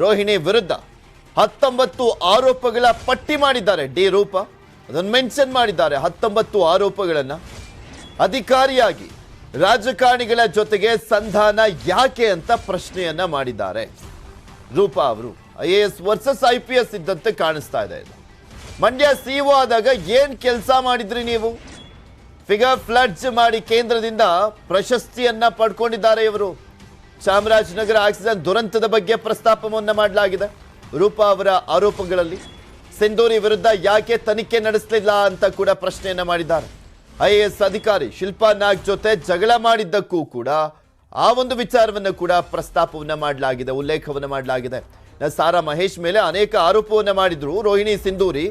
ರೋಹಿಣಿ ವಿರುದ್ಧ 19 ಆರೋಪಗಳ ಪಟ್ಟಿ ಮಾಡಿದ್ದಾರೆ. ಡಿ ರೂಪಾ ಅದನ್ನು ಮೆನ್ಷನ್ ಮಾಡಿದ್ದಾರೆ. 19 ಆರೋಪಗಳನ್ನ ಅಧಿಕಾರಿಯಾಗಿ ರಾಜಕಾರಣಿಗಳ ಜೊತೆಗೆ ಸಂಧಾನ ಯಾಕೆ ಅಂತ ಪ್ರಶ್ನೆಯನ್ನ ಮಾಡಿದ್ದಾರೆ. ರೂಪಾ ಅವರು ಐಎಎಸ್ ವರ್ಸಸ್ IPS ಇದ್ದಂತೆ ಕಾಣಿಸ್ತಾ ಇದೆ. ಮಂಡ್ಯ ಸಿಇಒ ಆದಾಗ ಏನ್ ಕೆಲಸ ಮಾಡಿದ್ರಿ ನೀವು? ಫಿಗರ್ ಫ್ಲಡ್ಜ್ ಮಾಡಿ ಕೇಂದ್ರದಿಂದ ಪ್ರಶಸ್ತಿಯನ್ನ ಪಡ್ಕೊಂಡಿದ್ದಾರೆ ಇವರು. ಚಾಮರಾಜನಗರ ಆಕ್ಸಿಡೆಂಟ್ ದುರಂತದ ಬಗ್ಗೆ ಪ್ರಸ್ತಾಪವನ್ನ ಮಾಡಲಾಗಿದೆ. ರೂಪಾ ಅವರ ಆರೋಪಗಳಲ್ಲಿ ಸಿಂಧೂರಿ ವಿರುದ್ಧ ಯಾಕೆ ತನಿಖೆ ನಡೆಸಲಿಲ್ಲ ಅಂತ ಕೂಡ ಪ್ರಶ್ನೆಯನ್ನ ಮಾಡಿದ್ದಾರೆ. IAS ಅಧಿಕಾರಿ ಶಿಲ್ಪಾ ನಾಗ್ ಜೊತೆ ಜಗಳ ಮಾಡಿದ್ದಕ್ಕೂ ಕೂಡ ಆ ಒಂದು ವಿಚಾರವನ್ನು ಕೂಡ ಪ್ರಸ್ತಾಪವನ್ನ ಮಾಡಲಾಗಿದೆ, ಉಲ್ಲೇಖವನ್ನ ಮಾಡಲಾಗಿದೆ. ಸಾರಾ ಮಹೇಶ್ ಮೇಲೆ ಅನೇಕ ಆರೋಪವನ್ನ ಮಾಡಿದ್ರು ರೋಹಿಣಿ ಸಿಂಧೂರಿ.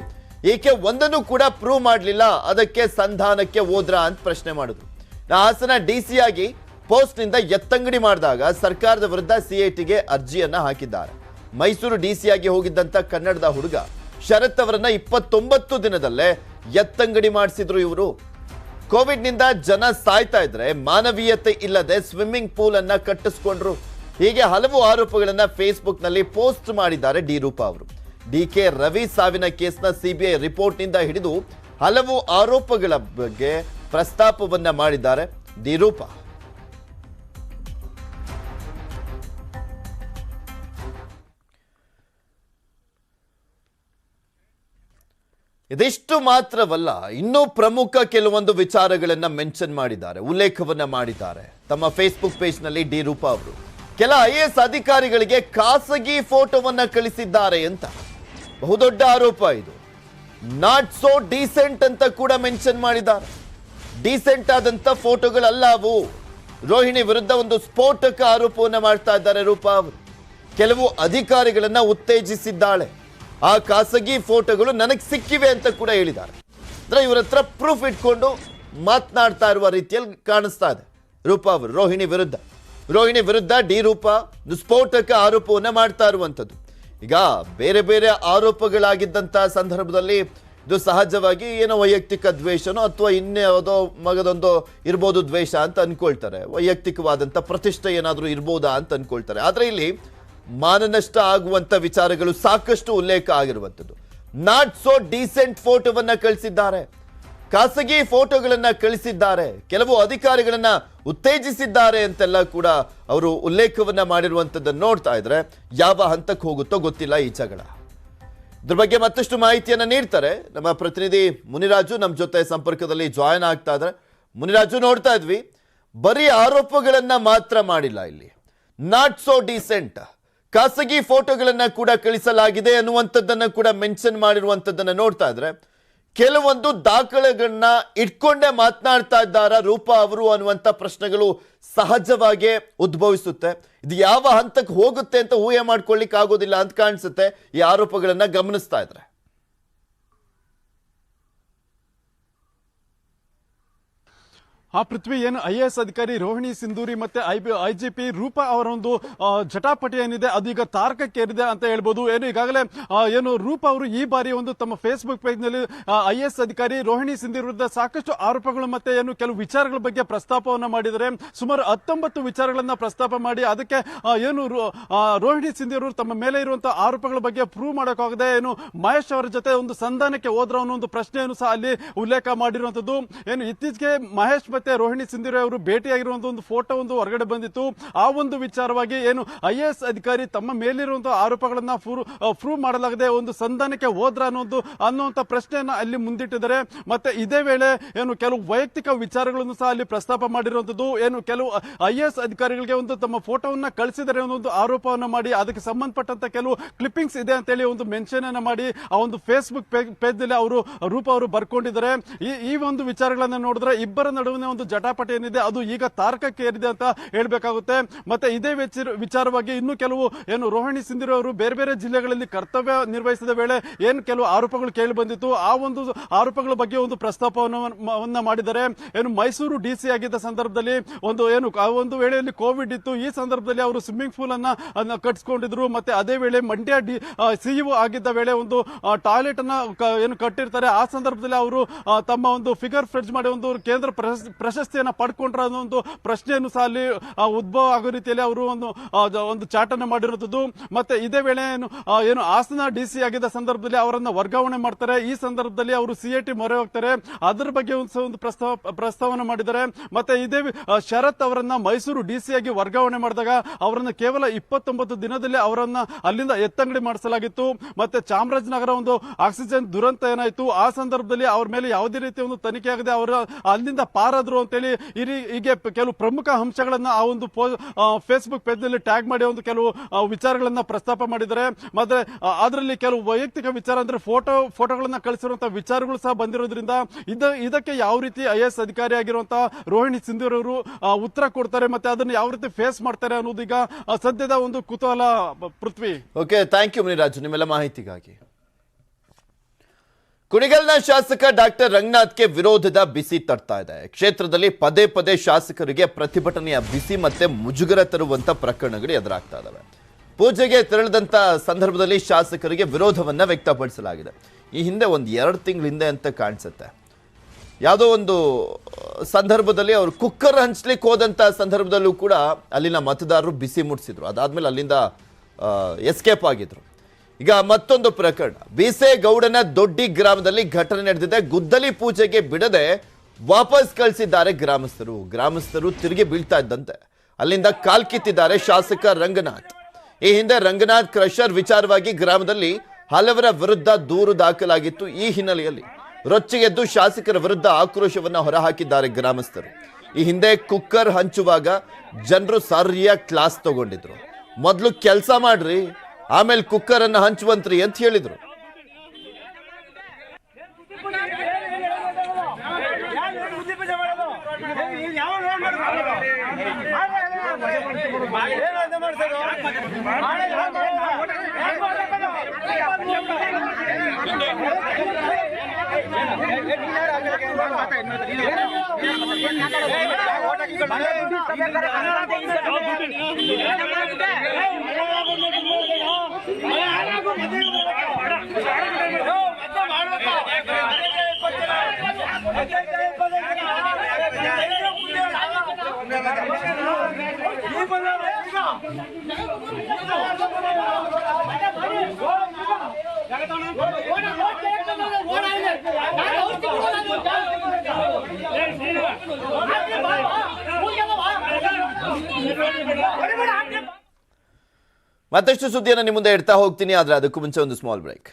ಈಕೆ ಒಂದನ್ನು ಕೂಡ ಪ್ರೂವ್ ಮಾಡಲಿಲ್ಲ, ಅದಕ್ಕೆ ಸಂಧಾನಕ್ಕೆ ಹೋದ್ರ ಅಂತ ಪ್ರಶ್ನೆ ಮಾಡಿದ್ರು. ಹಾಸನ DC ಆಗಿ ಪೋಸ್ಟ್ ನಿಂದ ಎತ್ತಂಗಡಿ ಮಾಡಿದಾಗ ಸರ್ಕಾರದ ವಿರುದ್ಧ CITಗೆ ಅರ್ಜಿಯನ್ನ ಹಾಕಿದ್ದಾರೆ. ಮೈಸೂರು DC ಆಗಿ ಹೋಗಿದ್ದಂತ ಕನ್ನಡದ ಹುಡುಗ ಶರತ್ ಅವರನ್ನ 29 ದಿನದಲ್ಲೇ ಎತ್ತಂಗಡಿ ಮಾಡಿಸಿದ್ರು ಇವರು. ಕೋವಿಡ್ ನಿಂದ ಜನ ಸಾಯ್ತಾ ಇದ್ರೆ ಮಾನವೀಯತೆ ಇಲ್ಲದೆ ಸ್ವಿಮ್ಮಿಂಗ್ ಪೂಲ್ ಅನ್ನ ಕಟ್ಟಿಸ್ಕೊಂಡ್ರು. ಹೀಗೆ ಹಲವು ಆರೋಪಗಳನ್ನ ಫೇಸ್ಬುಕ್ ನಲ್ಲಿ ಪೋಸ್ಟ್ ಮಾಡಿದ್ದಾರೆ ಡಿ ರೂಪಾ ಅವರು. DK ರವಿ ಸಾವಿನ ಕೇಸ್ನ CBI ರಿಪೋರ್ಟ್ ನಿಂದ ಹಿಡಿದು ಹಲವು ಆರೋಪಗಳ ಬಗ್ಗೆ ಪ್ರಸ್ತಾಪವನ್ನ ಮಾಡಿದ್ದಾರೆ ಡಿ ರೂಪಾ. ಇದಿಷ್ಟು ಮಾತ್ರವಲ್ಲ, ಇನ್ನೂ ಪ್ರಮುಖ ಕೆಲವೊಂದು ವಿಚಾರಗಳನ್ನ ಮೆನ್ಷನ್ ಮಾಡಿದ್ದಾರೆ, ಉಲ್ಲೇಖವನ್ನ ಮಾಡಿದ್ದಾರೆ ತಮ್ಮ ಫೇಸ್ಬುಕ್ ಪೇಜ್ ನಲ್ಲಿ ಡಿ ರೂಪಾ ಅವರು. ಕೆಲ IAS ಅಧಿಕಾರಿಗಳಿಗೆ ಖಾಸಗಿ ಫೋಟೋವನ್ನ ಕಳಿಸಿದ್ದಾರೆ ಅಂತ ಬಹುದೊಡ್ಡ ಆರೋಪ ಇದು. ನಾಟ್ ಸೋ ಡೀಸೆಂಟ್ ಅಂತ ಕೂಡ ಮೆನ್ಷನ್ ಮಾಡಿದ್ದಾರೆ. ಡೀಸೆಂಟ್ ಆದಂತ ಫೋಟೋಗಳಲ್ಲ ಅವು. ರೋಹಿಣಿ ವಿರುದ್ಧ ಒಂದು ಸ್ಫೋಟಕ ಆರೋಪವನ್ನ ಮಾಡ್ತಾ ಇದ್ದಾರೆ ರೂಪಾ ಅವರು. ಕೆಲವು ಅಧಿಕಾರಿಗಳನ್ನ ಉತ್ತೇಜಿಸಿದ್ದಾಳೆ, ಆ ಖಾಸಗಿ ಫೋಟೋಗಳು ನನಗೆ ಸಿಕ್ಕಿವೆ ಅಂತ ಕೂಡ ಹೇಳಿದ್ದಾರೆ. ಅಂದ್ರೆ ಇವರ ಹತ್ರ ಪ್ರೂಫ್ ಇಟ್ಕೊಂಡು ಮಾತನಾಡ್ತಾ ಇರುವ ರೀತಿಯಲ್ಲಿ ಕಾಣಿಸ್ತಾ ಇದೆ ರೂಪಾ ಅವರು. ರೋಹಿಣಿ ವಿರುದ್ಧ ಡಿ ರೂಪಾ ಸ್ಫೋಟಕ ಆರೋಪವನ್ನ ಮಾಡ್ತಾ ಇರುವಂಥದ್ದು. ಈಗ ಬೇರೆ ಬೇರೆ ಆರೋಪಗಳಾಗಿದ್ದಂತಹ ಸಂದರ್ಭದಲ್ಲಿ ಇದು ಸಹಜವಾಗಿ ಏನೋ ವೈಯಕ್ತಿಕ ದ್ವೇಷನೋ ಅಥವಾ ಇನ್ಯಾವುದೋ ಮಗದೊಂದು ಇರ್ಬೋದು ದ್ವೇಷ ಅಂತ ಅನ್ಕೊಳ್ತಾರೆ. ವೈಯಕ್ತಿಕವಾದಂಥ ಪ್ರತಿಷ್ಠೆ ಏನಾದರೂ ಇರ್ಬೋದಾ ಅಂತ ಅನ್ಕೊಳ್ತಾರೆ. ಆದರೆ ಇಲ್ಲಿ ಮಾನನಷ್ಟ ಆಗುವಂತ ವಿಚಾರಗಳು ಸಾಕಷ್ಟು ಉಲ್ಲೇಖ ಆಗಿರುವಂಥದ್ದು. ನಾಟ್ ಸೋ ಡೀಸೆಂಟ್ ಫೋಟೋವನ್ನ ಕಳಿಸಿದ್ದಾರೆ, ಖಾಸಗಿ ಫೋಟೋಗಳನ್ನ ಕಳಿಸಿದ್ದಾರೆ, ಕೆಲವು ಅಧಿಕಾರಿಗಳನ್ನ ಉತ್ತೇಜಿಸಿದ್ದಾರೆ ಅಂತೆಲ್ಲ ಕೂಡ ಅವರು ಉಲ್ಲೇಖವನ್ನ ಮಾಡಿರುವಂಥದ್ದನ್ನು ನೋಡ್ತಾ ಇದ್ರೆ ಯಾವ ಹಂತಕ್ಕೆ ಹೋಗುತ್ತೋ ಗೊತ್ತಿಲ್ಲ ಈ ಜಗಳ. ಇದ್ರ ಬಗ್ಗೆ ಮತ್ತಷ್ಟು ಮಾಹಿತಿಯನ್ನ ನೀಡ್ತಾರೆ ನಮ್ಮ ಪ್ರತಿನಿಧಿ ಮುನಿರಾಜು, ನಮ್ಮ ಜೊತೆ ಸಂಪರ್ಕದಲ್ಲಿ ಜಾಯಿನ್ ಆಗ್ತಾ ಇದ್ದಾರೆ. ಮುನಿರಾಜು, ನೋಡ್ತಾ ಇದ್ವಿ ಬರೀ ಆರೋಪಗಳನ್ನ ಮಾತ್ರ ಮಾಡಿಲ್ಲ, ಇಲ್ಲಿ ನಾಟ್ ಸೋ ಡೀಸೆಂಟ್ ಖಾಸಗಿ ಫೋಟೋಗಳನ್ನ ಕೂಡ ಕಳಿಸಲಾಗಿದೆ ಅನ್ನುವಂಥದ್ದನ್ನ ಕೂಡ ಮೆನ್ಷನ್ ಮಾಡಿರುವಂಥದ್ದನ್ನ ನೋಡ್ತಾ ಇದ್ರೆ ಕೆಲವೊಂದು ದಾಖಲೆಗಳನ್ನ ಇಟ್ಕೊಂಡೇ ಮಾತನಾಡ್ತಾ ಇದ್ದಾರಾ ರೂಪಾ ಅವರು ಅನ್ನುವಂಥ ಪ್ರಶ್ನೆಗಳು ಸಹಜವಾಗಿ ಉದ್ಭವಿಸುತ್ತೆ. ಇದು ಯಾವ ಹಂತಕ್ಕೆ ಹೋಗುತ್ತೆ ಅಂತ ಊಹೆ ಮಾಡ್ಕೊಳ್ಳಿಕ್ಕೆ ಆಗೋದಿಲ್ಲ ಅಂತ ಕಾಣಿಸುತ್ತೆ ಈ ಆರೋಪಗಳನ್ನ ಗಮನಿಸ್ತಾ ಇದ್ರೆ. ಪೃಥ್ವಿ, ಏನು IAS ಅಧಿಕಾರಿ ರೋಹಿಣಿ ಸಿಂಧೂರಿ ಮತ್ತೆ IGP ರೂಪಾ ಅವರ ಒಂದು ಜಟಾಪಟಿ ಏನಿದೆ ಅದು ಈಗ ತಾರಕಕ್ಕೇರಿದೆ ಅಂತ ಹೇಳ್ಬೋದು. ಏನು ಈಗಾಗಲೇ ಏನು ರೂಪಾ ಅವರು ಈ ಬಾರಿ ಒಂದು ತಮ್ಮ ಫೇಸ್ಬುಕ್ ಪೇಜ್ ನಲ್ಲಿ IAS ಅಧಿಕಾರಿ ರೋಹಿಣಿ ಸಿಂಧೂರಿ ವಿರುದ್ಧ ಸಾಕಷ್ಟು ಆರೋಪಗಳು ಮತ್ತೆ ಏನು ಕೆಲವು ವಿಚಾರಗಳ ಬಗ್ಗೆ ಪ್ರಸ್ತಾಪವನ್ನ ಮಾಡಿದರೆ ಸುಮಾರು 19 ವಿಚಾರಗಳನ್ನ ಪ್ರಸ್ತಾಪ ಮಾಡಿ ಅದಕ್ಕೆ ಏನು ರೋಹಿಣಿ ಸಿಂಧೂರಿ ಅವರು ತಮ್ಮ ಮೇಲೆ ಇರುವಂತಹ ಆರೋಪಗಳ ಬಗ್ಗೆ ಪ್ರೂವ್ ಮಾಡೋಕ್ಕಾಗದೆ ಏನು ಮಹೇಶ್ ಅವರ ಜೊತೆ ಒಂದು ಸಂಧಾನಕ್ಕೆ ಹೋದ್ರ ಅನ್ನೋ ಒಂದು ಪ್ರಶ್ನೆಯನ್ನು ಸಹ ಅಲ್ಲಿ ಉಲ್ಲೇಖ ಮಾಡಿರುವಂತದ್ದು. ಏನು ಇತ್ತೀಚೆಗೆ ಮಹೇಶ್ ಮತ್ತೆ ರೋಹಿಣಿ ಸಿಂಧೂರಿ ಅವರು ಭೇಟಿಯಾಗಿರುವಂತಹ ಒಂದು ಫೋಟೋ ಒಂದು ಹೊರಗಡೆ ಬಂದಿತ್ತು. ಆ ಒಂದು ವಿಚಾರವಾಗಿ ಏನು IAS ಅಧಿಕಾರಿ ತಮ್ಮ ಮೇಲಿರುವಂತಹ ಆರೋಪಗಳನ್ನ ಪ್ರೂವ್ ಮಾಡಲಾಗದೆ ಒಂದು ಸಂಧಾನಕ್ಕೆ ಹೋದ್ರ ಅನ್ನುವಂತ ಪ್ರಶ್ನೆಯನ್ನ ಅಲ್ಲಿ ಮುಂದಿಟ್ಟಿದ್ದಾರೆ. ಮತ್ತೆ ಇದೇ ವೇಳೆ ಏನು ಕೆಲವು ವೈಯಕ್ತಿಕ ವಿಚಾರಗಳನ್ನು ಸಹ ಅಲ್ಲಿ ಪ್ರಸ್ತಾಪ ಮಾಡಿರುವಂತದ್ದು. ಏನು ಕೆಲವು IAS ಅಧಿಕಾರಿಗಳಿಗೆ ಒಂದು ತಮ್ಮ ಫೋಟೋವನ್ನ ಕಳಿಸಿದರೆ ಒಂದು ಆರೋಪವನ್ನ ಮಾಡಿ ಅದಕ್ಕೆ ಸಂಬಂಧಪಟ್ಟಂತ ಕೆಲವು ಕ್ಲಿಪ್ಪಿಂಗ್ಸ್ ಇದೆ ಅಂತ ಹೇಳಿ ಒಂದು ಮೆನ್ಷನ್ ಅನ್ನ ಮಾಡಿ ಆ ಒಂದು ಫೇಸ್ಬುಕ್ ಪೇಜ್ ನಲ್ಲಿ ಅವರು ರೂಪಾ ಅವರು ಬರ್ಕೊಂಡಿದ್ದಾರೆ. ಈ ಒಂದು ವಿಚಾರಗಳನ್ನ ನೋಡಿದ್ರೆ ಇಬ್ಬರ ನಡುವಿನ ಒಂದು ಜಟಾಪಟಿ ಏನಿದೆ ಅದು ಈಗ ತಾರಕಕ್ಕೇರಿದೆ ಅಂತ ಹೇಳ್ಬೇಕಾಗುತ್ತೆ. ಮತ್ತೆ ಇದೇ ವಿಚಾರವಾಗಿ ಇನ್ನು ಕೆಲವು ಏನು ರೋಹಿಣಿ ಸಿಂಧೂರಿ ಅವರು ಬೇರೆ ಬೇರೆ ಜಿಲ್ಲೆಗಳಲ್ಲಿ ಕರ್ತವ್ಯ ನಿರ್ವಹಿಸಿದ ವೇಳೆ ಏನು ಕೆಲವು ಆರೋಪಗಳು ಕೇಳಿ ಬಂದಿತ್ತು, ಆ ಒಂದು ಆರೋಪಗಳ ಬಗ್ಗೆ ಒಂದು ಪ್ರಸ್ತಾಪವನ್ನ ಮಾಡಿದ್ದಾರೆ. ಏನು ಮೈಸೂರು ಡಿಸಿ ಆಗಿದ್ದ ಸಂದರ್ಭದಲ್ಲಿ ಒಂದು ವೇಳೆಯಲ್ಲಿ ಕೋವಿಡ್ ಇತ್ತು, ಈ ಸಂದರ್ಭದಲ್ಲಿ ಅವರು ಸ್ವಿಮ್ಮಿಂಗ್ ಪೂಲ್ ಅನ್ನ ಕಟ್ಸ್ಕೊಂಡಿದ್ರು. ಮತ್ತೆ ಅದೇ ವೇಳೆ ಮಂಡ್ಯ ಸಿಇಒ ಆಗಿದ್ದ ವೇಳೆ ಒಂದು ಟಾಯ್ಲೆಟ್ ಅನ್ನ ಕಟ್ಟಿರ್ತಾರೆ. ಆ ಸಂದರ್ಭದಲ್ಲಿ ಅವರು ತಮ್ಮ ಒಂದು ಫಿಗರ್ ಫ್ರೆಡ್ಜ್ ಮಾಡಿ ಒಂದು ಕೇಂದ್ರ ಪ್ರಶಸ್ತಿಯನ್ನ ಪಡ್ಕೊಂಡ್ರ ಅನ್ನೋ ಒಂದು ಪ್ರಶ್ನೆಯನ್ನು ಸಹ ಅಲ್ಲಿ ಉದ್ಭವ ಆಗೋ ರೀತಿಯಲ್ಲಿ ಅವರು ಒಂದು ಚಾಟ್ ಅನ್ನು ಮಾಡಿರುತ್ತದೆ. ಮತ್ತೆ ಇದೇ ವೇಳೆ ಏನು ಹಾಸನ ಡಿಸಿ ಆಗಿದ್ದ ಸಂದರ್ಭದಲ್ಲಿ ಅವರನ್ನ ವರ್ಗಾವಣೆ ಮಾಡ್ತಾರೆ. ಈ ಸಂದರ್ಭದಲ್ಲಿ ಅವರು ಸಿಐಟಿ ಮೊರೆ ಹೋಗ್ತಾರೆ. ಅದರ ಬಗ್ಗೆ ಒಂದು ಪ್ರಸ್ತಾವನೆ ಮಾಡಿದ್ದಾರೆ. ಮತ್ತೆ ಇದೇ ಶರತ್ ಅವರನ್ನ ಮೈಸೂರು ಡಿಸಿ ಆಗಿ ವರ್ಗಾವಣೆ ಮಾಡಿದಾಗ ಅವರನ್ನ ಕೇವಲ 29 ದಿನದಲ್ಲಿ ಅವರನ್ನ ಅಲ್ಲಿಂದ ಎತ್ತಂಗಡಿ ಮಾಡಿಸಲಾಗಿತ್ತು. ಮತ್ತೆ ಚಾಮರಾಜನಗರ ಒಂದು ಆಕ್ಸಿಜನ್ ದುರಂತ ಏನಾಯ್ತು, ಆ ಸಂದರ್ಭದಲ್ಲಿ ಅವ್ರ ಮೇಲೆ ಯಾವುದೇ ರೀತಿಯ ಒಂದು ತನಿಖೆ ಆಗದೆ ಅವರು ಅಲ್ಲಿಂದ ಪಾರಾದ್ರು ಅಂತೇಳಿ ಹೀಗೆ ಕೆಲವು ಪ್ರಮುಖ ಅಂಶಗಳನ್ನ ಆ ಒಂದು ಫೇಸ್ಬುಕ್ ಪೇಜ್ ನಲ್ಲಿ ಟ್ಯಾಗ್ ಮಾಡಿ ಒಂದು ಕೆಲವು ವಿಚಾರಗಳನ್ನ ಪ್ರಸ್ತಾಪ ಮಾಡಿದ್ದಾರೆ. ಮತ್ತೆ ಅದರಲ್ಲಿ ಕೆಲವು ವೈಯಕ್ತಿಕ ವಿಚಾರ ಅಂದ್ರೆ ಫೋಟೋಗಳನ್ನ ಕಳಿಸಿರುವಂತಹ ವಿಚಾರಗಳು ಸಹ ಬಂದಿರೋದ್ರಿಂದ ಇದಕ್ಕೆ ಯಾವ ರೀತಿ IAS ಅಧಿಕಾರಿ ಆಗಿರುವಂತಹ ರೋಹಿಣಿ ಸಿಂಧೂರಿ ಅವರು ಉತ್ತರ ಕೊಡ್ತಾರೆ ಮತ್ತೆ ಅದನ್ನು ಯಾವ ರೀತಿ ಫೇಸ್ ಮಾಡ್ತಾರೆ ಅನ್ನೋದು ಈಗ ಸದ್ಯದ ಒಂದು ಕುತೂಹಲ. ಪೃಥ್ವಿ. ಓಕೆ, ಥ್ಯಾಂಕ್ ಯು ಮುನಿರಾಜು ನಿಮ್ಮೆಲ್ಲ ಮಾಹಿತಿಗಾಗಿ. ಕುಣಿಗಲ್ನ ಶಾಸಕ ಡಾಕ್ಟರ್ ರಂಗನಾಥ್ಗೆ ವಿರೋಧದ ಬಿಸಿ ತಡ್ತಾ ಇದೆ. ಕ್ಷೇತ್ರದಲ್ಲಿ ಪದೇ ಪದೇ ಶಾಸಕರಿಗೆ ಪ್ರತಿಭಟನೆಯ ಬಿಸಿ ಮತ್ತೆ ಮುಜುಗರ ತರುವಂತ ಪ್ರಕರಣಗಳು ಎದುರಾಗ್ತಾ ಇದಾವೆ. ಪೂಜೆಗೆ ತೆರಳಿದಂತ ಸಂದರ್ಭದಲ್ಲಿ ಶಾಸಕರಿಗೆ ವಿರೋಧವನ್ನ ವ್ಯಕ್ತಪಡಿಸಲಾಗಿದೆ. ಈ ಹಿಂದೆ ಒಂದು 2 ತಿಂಗಳ ಹಿಂದೆ ಅಂತ ಕಾಣಿಸುತ್ತೆ, ಯಾವುದೋ ಒಂದು ಸಂದರ್ಭದಲ್ಲಿ ಅವರು ಕುಕ್ಕರ್ ಹಂಚ್ಲಿಕ್ಕೆ ಹೋದಂತ ಸಂದರ್ಭದಲ್ಲೂ ಕೂಡ ಅಲ್ಲಿನ ಮತದಾರರು ಬಿಸಿ ಮುಟ್ಟಿಸಿದ್ರು. ಅದಾದ್ಮೇಲೆ ಅಲ್ಲಿಂದ ಎಸ್ಕೇಪ್ ಆಗಿದ್ರು. ಈಗ ಮತ್ತೊಂದು ಪ್ರಕರಣ, ಬೀಸೇಗೌಡನ ದೊಡ್ಡಿ ಗ್ರಾಮದಲ್ಲಿ ಘಟನೆ ನಡೆದಿದೆ. ಗುದ್ದಲಿ ಪೂಜೆಗೆ ಬಿಡದೆ ವಾಪಸ್ ಕಳಿಸಿದ್ದಾರೆ ಗ್ರಾಮಸ್ಥರು ತಿರುಗಿ ಬೀಳ್ತಾ ಇದ್ದಂತೆ ಅಲ್ಲಿಂದ ಕಾಲ್ಕಿತ್ತಿದ್ದಾರೆ ಶಾಸಕ ರಂಗನಾಥ್. ಈ ಹಿಂದೆ ರಂಗನಾಥ್ ಕ್ರಷರ್ ವಿಚಾರವಾಗಿ ಗ್ರಾಮದಲ್ಲಿ ಹಲವರ ವಿರುದ್ಧ ದೂರು ದಾಖಲಾಗಿತ್ತು. ಈ ಹಿನ್ನೆಲೆಯಲ್ಲಿ ರೊಚ್ಚಿಗೆದ್ದು ಶಾಸಕರ ವಿರುದ್ಧ ಆಕ್ರೋಶವನ್ನ ಹೊರಹಾಕಿದ್ದಾರೆ ಗ್ರಾಮಸ್ಥರು. ಈ ಹಿಂದೆ ಕುಕ್ಕರ್ ಹಂಚುವಾಗ ಜನರು ಸರಿಯಾಗಿ ಕ್ಲಾಸ್ ತಗೊಂಡಿದ್ರು. ಮೊದಲು ಕೆಲಸ ಮಾಡ್ರಿ, ಆಮೇಲೆ ಕುಕ್ಕರ್ ಅನ್ನ ಹಂಚುವಂತ್ರಿ ಅಂತ ಹೇಳಿದ್ರು. ಮತ್ತಷ್ಟು ಸುದ್ದಿಯನ್ನು ನಿಮ್ಮ ಮುಂದೆ ಇಡ್ತಾ ಹೋಗ್ತೀನಿ, ಆದ್ರೆ ಅದಕ್ಕೂ ಮುಂಚೆ ಒಂದು ಸ್ಮಾಲ್ ಬ್ರೇಕ್.